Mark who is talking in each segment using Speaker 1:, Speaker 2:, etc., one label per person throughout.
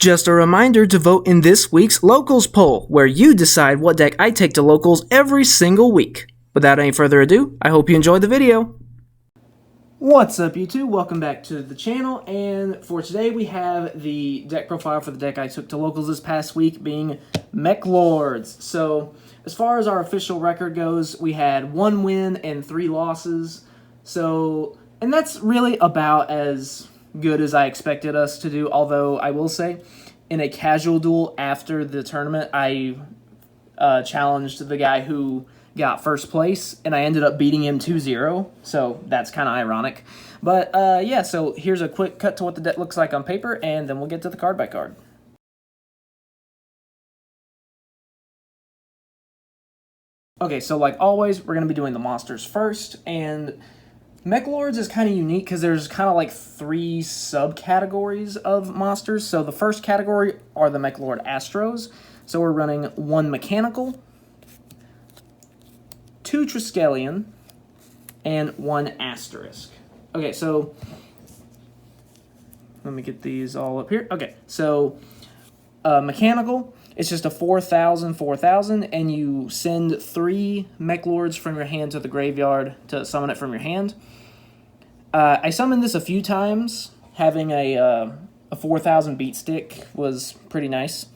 Speaker 1: Just a reminder to vote in this week's Locals poll, where you decide what deck I take to Locals every single week. Without any further ado, I hope you enjoyed the video. What's up, YouTube? Welcome back to the channel, and for today we have the deck profile for the deck I took to Locals this past week, being Meklords. So, as far as our official record goes, we had 1 win and 3 losses. So, and that's really about as good as I expected us to do, although I will say, in a casual duel after the tournament, I challenged the guy who got first place, and I ended up beating him 2-0, so that's kind of ironic. But, yeah, so here's a quick cut to what the deck looks like on paper, and then we'll get to the card by card. Okay, so like always, we're going to be doing the monsters first, and Meklords is kind of unique because there's kind of like 3 subcategories of monsters. So the first category are the Meklord Astros. So we're running 1 Mechanical, 2 Triskelion, and 1 Asterisk. Okay, so let me get these all up here. Okay, so Mechanical, it's just a 4,000, and you send 3 Meklords from your hand to the graveyard to summon it from your hand. I summoned this a few times. Having a 4,000 beat stick was pretty nice.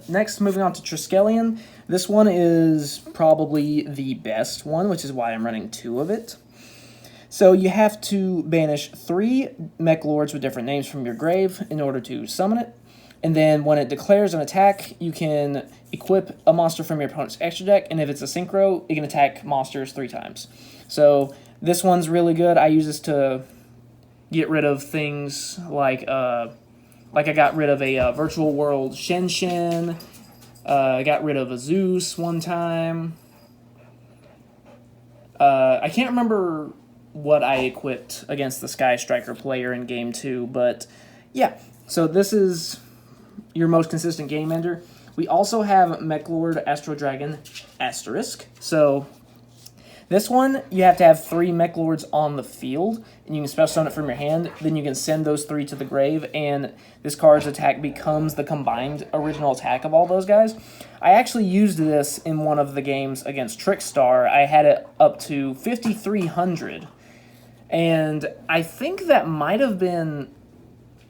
Speaker 1: Next, moving on to Triskelion. This one is probably the best one, which is why I'm running 2 of it. So you have to banish 3 Meklords with different names from your grave in order to summon it. And then when it declares an attack, you can equip a monster from your opponent's extra deck, and if it's a synchro, it can attack monsters 3 times. So this one's really good. I use this to get rid of things like I got rid of a Virtual World Shen. I got rid of a Zeus one time. I can't remember what I equipped against the Sky Striker player in Game 2, but yeah. So this is your most consistent game ender. We also have Meklord Astro Dragon Asterisk. So this one, you have to have 3 Meklords on the field, and you can special summon it from your hand. Then you can send those 3 to the grave, and this card's attack becomes the combined original attack of all those guys. I actually used this in one of the games against Trickstar. I had it up to 5,300, and I think that might have been,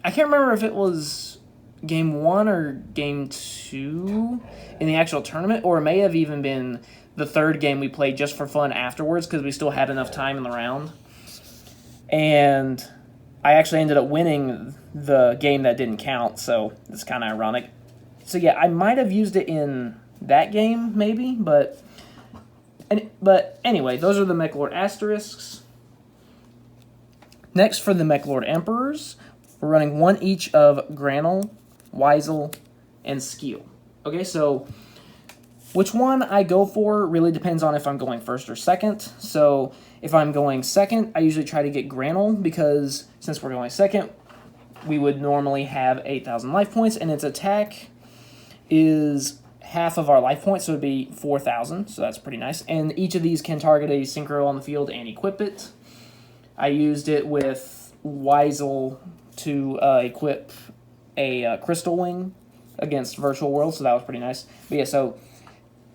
Speaker 1: I can't remember if it was Game 1 or Game 2 in the actual tournament, or it may have even been the 3rd game we played just for fun afterwards because we still had enough time in the round. And I actually ended up winning the game that didn't count, so it's kind of ironic. So yeah, I might have used it in that game, maybe, but anyway, those are the Meklord Asterisks. Next, for the Meklord Emperors, we're running 1 each of Granel, Weisel, and Skeel. Okay, so which one I go for really depends on if I'm going first or second. So if I'm going second, I usually try to get Granel because since we're going second, we would normally have 8,000 life points, and its attack is half of our life points, so it would be 4,000, so that's pretty nice. And each of these can target a synchro on the field and equip it. I used it with Weisel to equip a Crystal Wing against Virtual World, so that was pretty nice. But yeah, so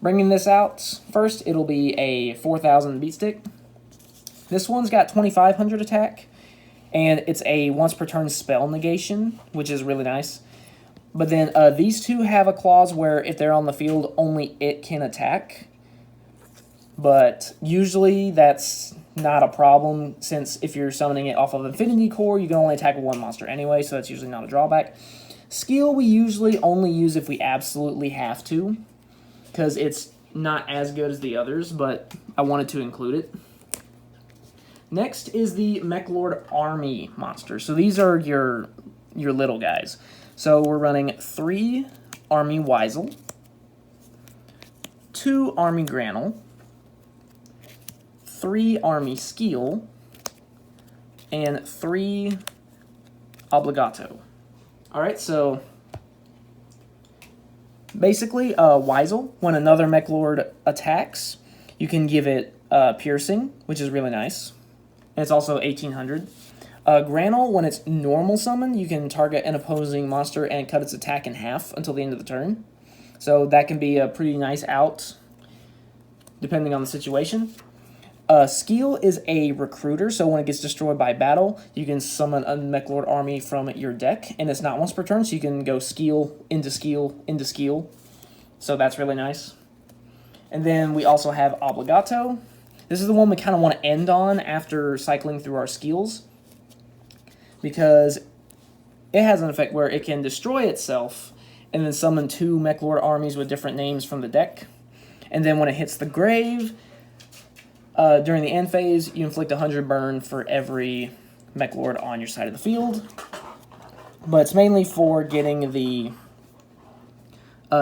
Speaker 1: bringing this out first, it'll be a 4,000 beat stick. This one's got 2,500 attack, and it's a once per turn spell negation, which is really nice. But then these 2 have a clause where if they're on the field, only it can attack. But usually that's not a problem, since if you're summoning it off of Infinity Core, you can only attack with 1 monster anyway, so that's usually not a drawback. Skeel we usually only use if we absolutely have to, because it's not as good as the others, but I wanted to include it. Next is the Meklord Army monster. So these are your little guys. So we're running 3 Army Weisel, 2 Army Granel, 3 Army Skeel, and 3 Obligato. Alright, so basically, Weisel, when another Meklord attacks, you can give it piercing, which is really nice. And it's also 1,800. Granule, when it's normal summon, you can target an opposing monster and cut its attack in half until the end of the turn. So that can be a pretty nice out, depending on the situation. Skeel is a recruiter, so when it gets destroyed by battle, you can summon a Meklord army from your deck, and it's not once per turn, so you can go Skeel, into Skeel, into Skeel. So that's really nice. And then we also have Obligato. This is the one we kind of want to end on after cycling through our Skeels, because it has an effect where it can destroy itself and then summon 2 Meklord armies with different names from the deck. And then when it hits the grave, during the end phase, you inflict 100 burn for every Meklord on your side of the field. But it's mainly for getting the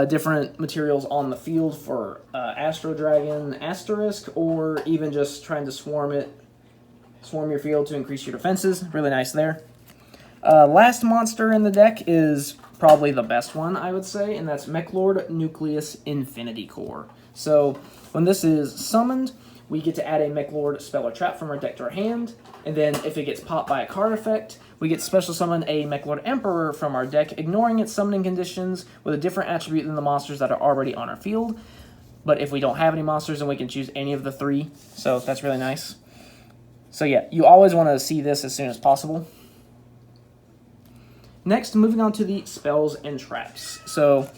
Speaker 1: different materials on the field for Astro Dragon Asterisk, or even just trying to swarm your field to increase your defenses. Really nice there. Last monster in the deck is probably the best one, I would say, and that's Meklord Nucleus Infinity Core. So when this is summoned, we get to add a Meklord spell or trap from our deck to our hand, and then if it gets popped by a card effect, we get to special summon a Meklord Emperor from our deck, ignoring its summoning conditions with a different attribute than the monsters that are already on our field. But if we don't have any monsters, then we can choose any of the 3, so that's really nice. So yeah, you always want to see this as soon as possible. Next, moving on to the spells and traps. So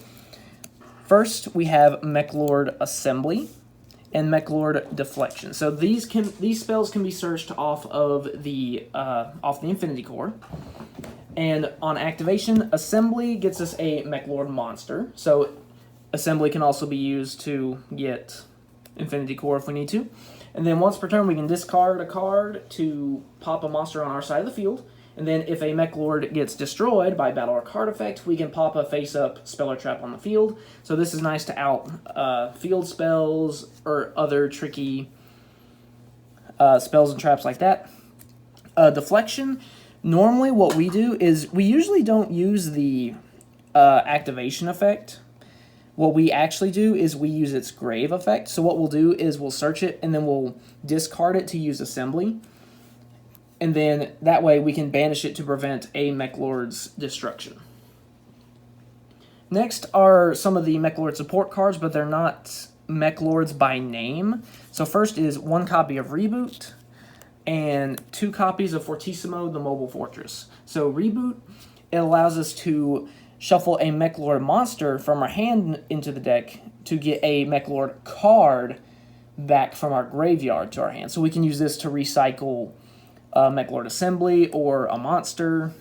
Speaker 1: first, we have Meklord Assembly and Meklord Deflection. So these spells can be searched off of the Infinity Core. And on activation, Assembly gets us a Meklord monster. So Assembly can also be used to get Infinity Core if we need to. And then once per turn, we can discard a card to pop a monster on our side of the field. And then if a Meklord gets destroyed by battle or card effect, we can pop a face-up spell or trap on the field. So this is nice to out field spells or other tricky spells and traps like that. Deflection, normally what we do is we usually don't use the activation effect. What we actually do is we use its grave effect. So what we'll do is we'll search it and then we'll discard it to use Assembly. And then that way we can banish it to prevent a Meklord's destruction. Next are some of the Meklord support cards, but they're not Meklords by name. So first is 1 copy of Reboot and 2 copies of Fortissimo, the Mobile Fortress. So Reboot, it allows us to shuffle a Meklord monster from our hand into the deck to get a Meklord card back from our graveyard to our hand. So we can use this to recycle Meklord Assembly or a monster.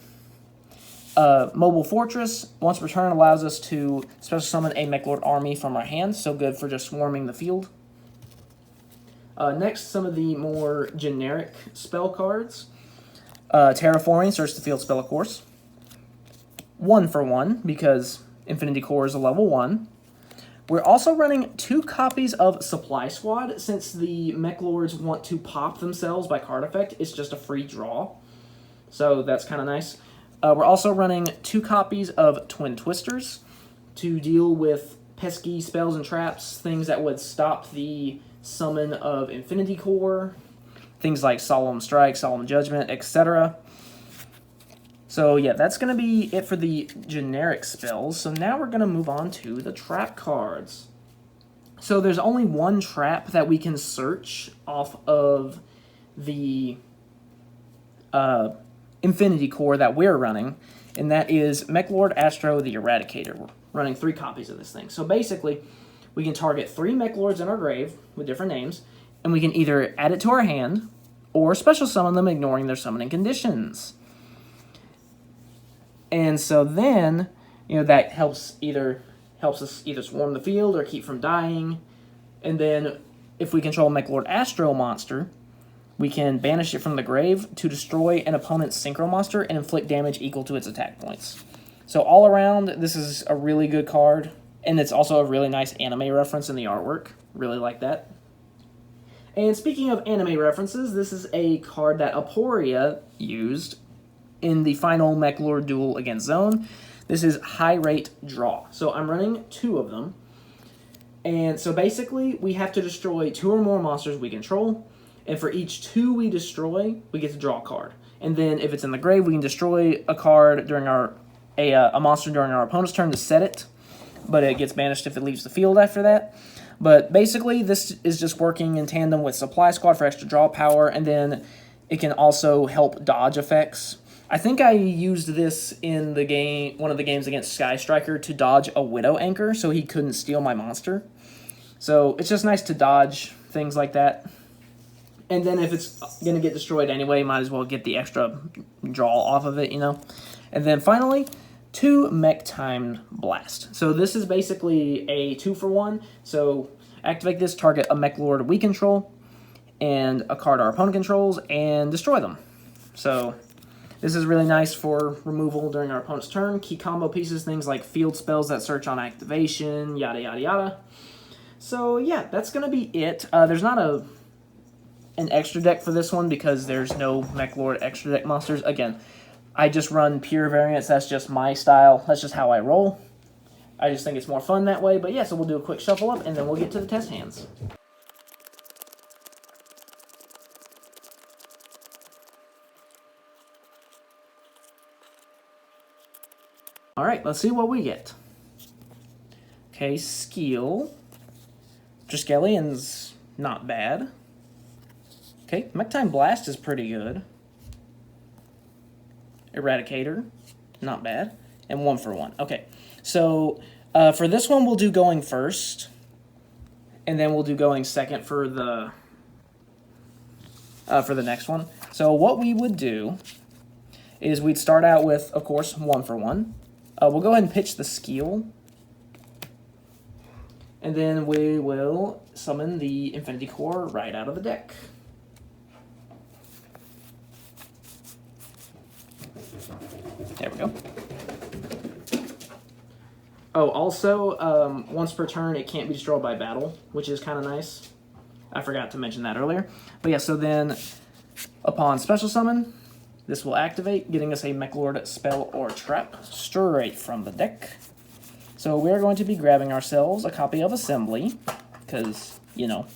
Speaker 1: Mobile Fortress, once per turn, allows us to special summon a Meklord army from our hand, so good for just swarming the field. Next, some of the more generic spell cards. Terraforming, search the field spell, of course. 1 for 1, because Infinity Core is a level 1. We're also running 2 copies of Supply Squad. Since the Meklords want to pop themselves by card effect, it's just a free draw. So that's kind of nice. We're also running 2 copies of Twin Twisters to deal with pesky spells and traps, things that would stop the summon of Infinity Core, things like Solemn Strike, Solemn Judgment, etc. So yeah, that's going to be it for the generic spells. So now we're going to move on to the trap cards. So there's only 1 trap that we can search off of the Infinity Core that we're running, and that is Meklord Astro the Eradicator. We're running 3 copies of this thing. So basically, we can target 3 Meklords in our grave with different names, and we can either add it to our hand or special summon them ignoring their summoning conditions. And so then, that helps us either swarm the field or keep from dying. And then if we control Meklord Astro monster, we can banish it from the grave to destroy an opponent's synchro monster and inflict damage equal to its attack points. So all around, this is a really good card, and it's also a really nice anime reference in the artwork. Really like that. And speaking of anime references, this is a card that Aporia used in the final Meklord duel against Zone. This is High Rate Draw. So I'm running 2 of them. And so basically, we have to destroy 2 or more monsters we control. And for each 2 we destroy, we get to draw a card. And then if it's in the grave, we can destroy a card during a monster during our opponent's turn to set it, but it gets banished if it leaves the field after that. But basically, this is just working in tandem with Supply Squad for extra draw power, and then it can also help dodge effects. I think I used this in the game, one of the games against Sky Striker, to dodge a Widow Anchor so he couldn't steal my monster. So it's just nice to dodge things like that. And then if it's going to get destroyed anyway, might as well get the extra draw off of it, you know. And then finally, 2 Mech Timed Blast. So this is basically a 2-for-1. So activate this, target a Meklord we control, and a card our opponent controls, and destroy them. So this is really nice for removal during our opponent's turn. Key combo pieces, things like field spells that search on activation, yada yada yada. So yeah, that's going to be it. There's not an extra deck for this one because there's no Meklord extra deck monsters. Again, I just run pure variants. That's just my style. That's just how I roll. I just think it's more fun that way. But yeah, so we'll do a quick shuffle up, and then we'll get to the test hands. All right, let's see what we get. Okay, Skill. Triskelion's not bad. Okay, Mech Time Blast is pretty good. Eradicator, not bad. And 1-for-1. Okay, so for this one, we'll do going first. And then we'll do going second for the next one. So what we would do is we'd start out with, of course, 1-for-1. We'll go ahead and pitch the Skill. And then we will summon the Infinity Core right out of the deck. There we go. Oh, also, once per turn, it can't be destroyed by battle, which is kind of nice. I forgot to mention that earlier. But yeah, so then, upon special summon, this will activate, getting us a Meklord spell or trap straight from the deck. So we're going to be grabbing ourselves a copy of Assembly, because, you know,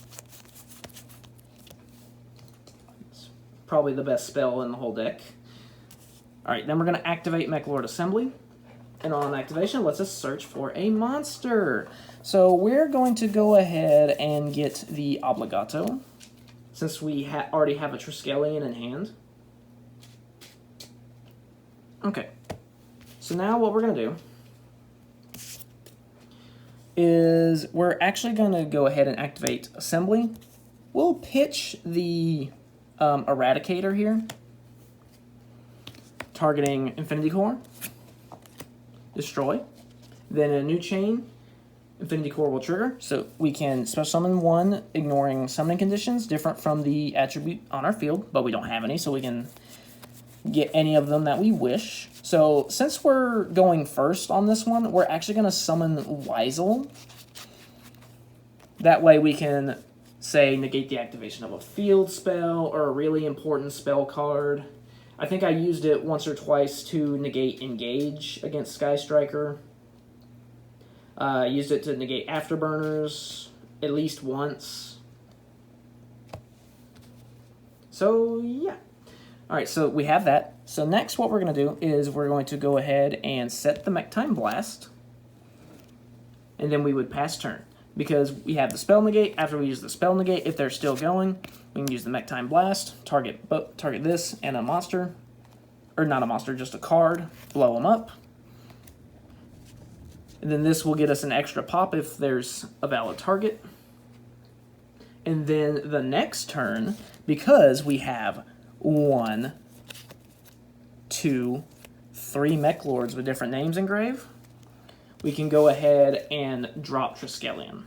Speaker 1: it's probably the best spell in the whole deck. Alright, then we're going to activate Meklord Assembly. And on activation, let's just search for a monster. So we're going to go ahead and get the Obligato, since we already have a Triskelion in hand. Okay, so now what we're going to do is we're actually going to go ahead and activate Assembly. We'll pitch the Eradicator here, targeting Infinity Core, destroy. Then in a new chain, Infinity Core will trigger, so we can special summon one, ignoring summoning conditions, different from the attribute on our field, but we don't have any, so we can get any of them that we wish. So since we're going first on this one, we're actually going to summon Weisel. That way we can, say, negate the activation of a field spell or a really important spell card. I think I used it once or twice to negate Engage against Sky Striker. I used it to negate Afterburners at least once. So, yeah. Alright, so we have that. So next what we're going to do is we're going to go ahead and set the Mech Time Blast. And then we would pass turn. Because we have the spell negate, after we use the spell negate, if they're still going, we can use the Mech Time Blast, target this and a monster. Or not a monster, just a card. Blow them up. And then this will get us an extra pop if there's a valid target. And then the next turn, because we have 1, 2, 3 Meklords with different names engraved, we can go ahead and drop Triskelion.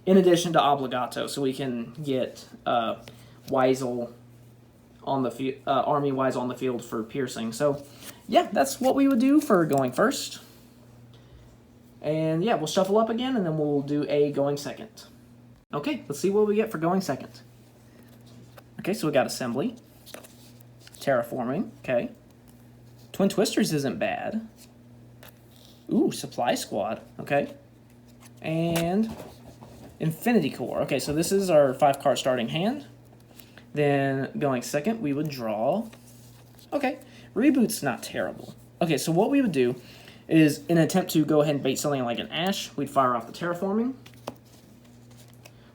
Speaker 1: In addition to Obligato, so we can get Weisel on the Army Weisel on the field for piercing. So, yeah, that's what we would do for going first. And yeah, we'll shuffle up again, and then we'll do a going second. Okay, let's see what we get for going second. Okay, so we got Assembly. Terraforming, okay. Twin Twisters isn't bad. Ooh, Supply Squad, okay. And Infinity Core. Okay, so this is our 5-card starting hand. Then going second, we would draw. Okay, Reboot's not terrible. Okay, so what we would do is, in an attempt to go ahead and bait something like an Ash, we'd fire off the Terraforming.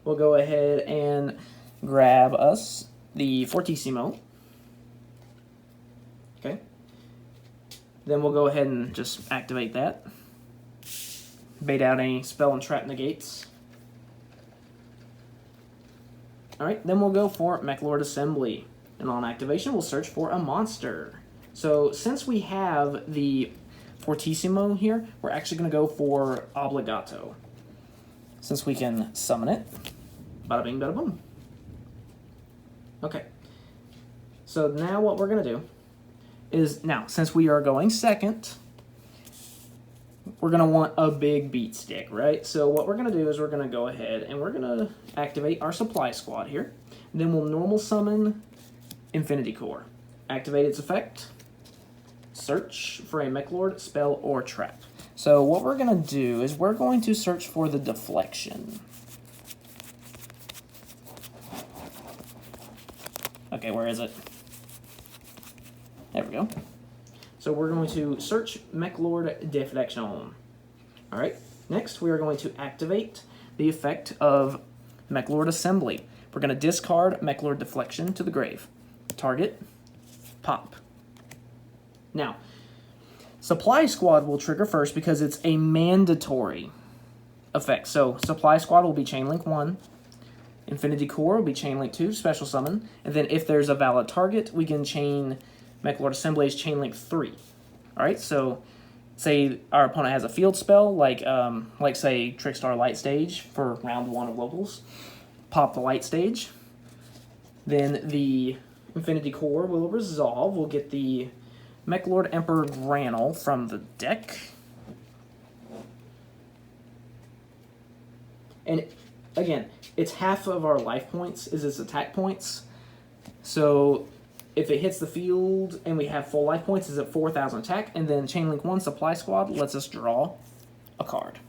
Speaker 1: We'll go ahead and grab us the Fortissimo. Okay. Then we'll go ahead and just activate that. Bait out any spell and trap negates. Alright, then we'll go for Meklord Assembly. And on activation, we'll search for a monster. So since we have the Fortissimo here, we're actually going to go for Obligato. Since we can summon it. Bada bing, bada boom. Okay. So now what we're going to do is, now, since we are going second, we're going to want a big beat stick, right? So what we're going to do is we're going to go ahead and we're going to activate our supply squad here. Then we'll normal summon Infinity Core. Activate its effect. Search for a Meklord, spell, or trap. So what we're going to do is we're going to search for the deflection. Okay, where is it? There we go. So we're going to search Meklord Deflection. Alright, next we are going to activate the effect of Meklord Assembly. We're going to discard Meklord Deflection to the grave. Target, pop. Now, Supply Squad will trigger first because it's a mandatory effect. So Supply Squad will be Chainlink 1. Infinity Core will be Chainlink 2, Special Summon. And then if there's a valid target, we can chain Meklord Assembly's Chainlink 3. Alright, so say our opponent has a field spell, like say Trickstar Light Stage for round 1 of locals. Pop the Light Stage. Then the Infinity Core will resolve. We'll get the Meklord Emperor Granel from the deck. And again, it's half of our life points is its attack points. So if it hits the field and we have full life points, it's at 4,000 attack. And then Chainlink 1 Supply Squad lets us draw a card.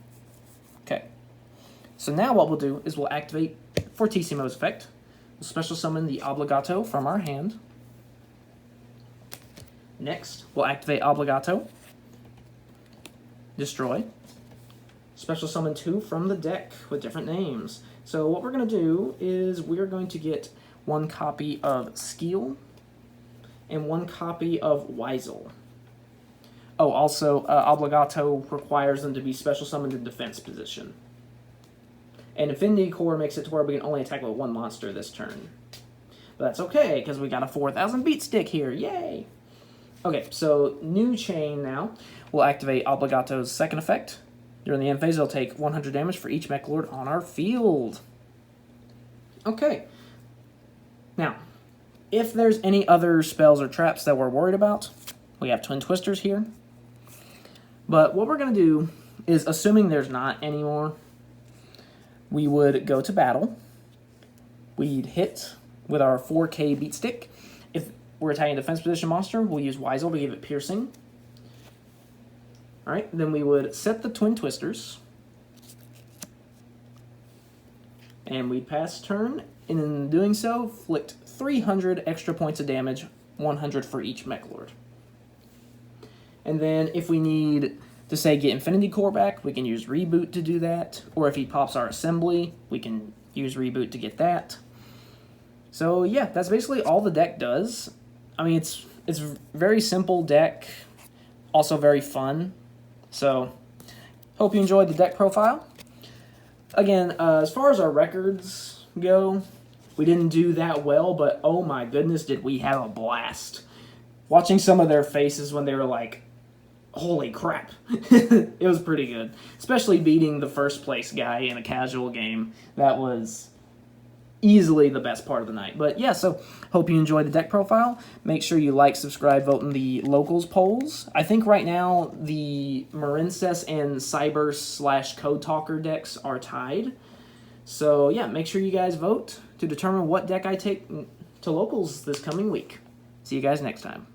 Speaker 1: Okay. So now what we'll do is we'll activate Fortissimo's effect. We'll special summon the Obligato from our hand. Next, we'll activate Obligato. Destroy. Special summon 2 from the deck with different names. So what we're going to do is we're going to get 1 copy of Skeel and 1 copy of Weisel. Oh, also, Obligato requires them to be special summoned in defense position. And Infinity Core makes it to where we can only attack with 1 monster this turn. But that's okay, because we got a 4,000 beat stick here. Yay! Okay, so new chain now. We'll activate Obligato's second effect. During the end phase, it'll take 100 damage for each Meklord on our field. Okay. Now, if there's any other spells or traps that we're worried about, we have Twin Twisters here. But what we're going to do is, assuming there's not any more, we would go to battle. We'd hit with our 4K beat stick. If we're attacking a defense position monster, we'll use Weisel to give it piercing. Alright, then we would set the Twin Twisters. And we'd pass turn, and in doing so, inflict 300 extra points of damage, 100 for each Meklord. And then if we need to, say, get Infinity Core back, we can use Reboot to do that. Or if he pops our Assembly, we can use Reboot to get that. So yeah, that's basically all the deck does. I mean, it's a very simple deck, also very fun. So, hope you enjoyed the deck profile. Again, as far as our records go, we didn't do that well, but oh my goodness, did we have a blast. Watching some of their faces when they were like, holy crap. It was pretty good. Especially beating the first place guy in a casual game. That was easily the best part of the night. But yeah, so hope you enjoyed the deck profile. Make sure you like, subscribe, vote in the locals polls. I think right now the Marincess and Cyber/Code Talker decks are tied. So yeah, make sure you guys vote to determine what deck I take to locals this coming week. See you guys next time.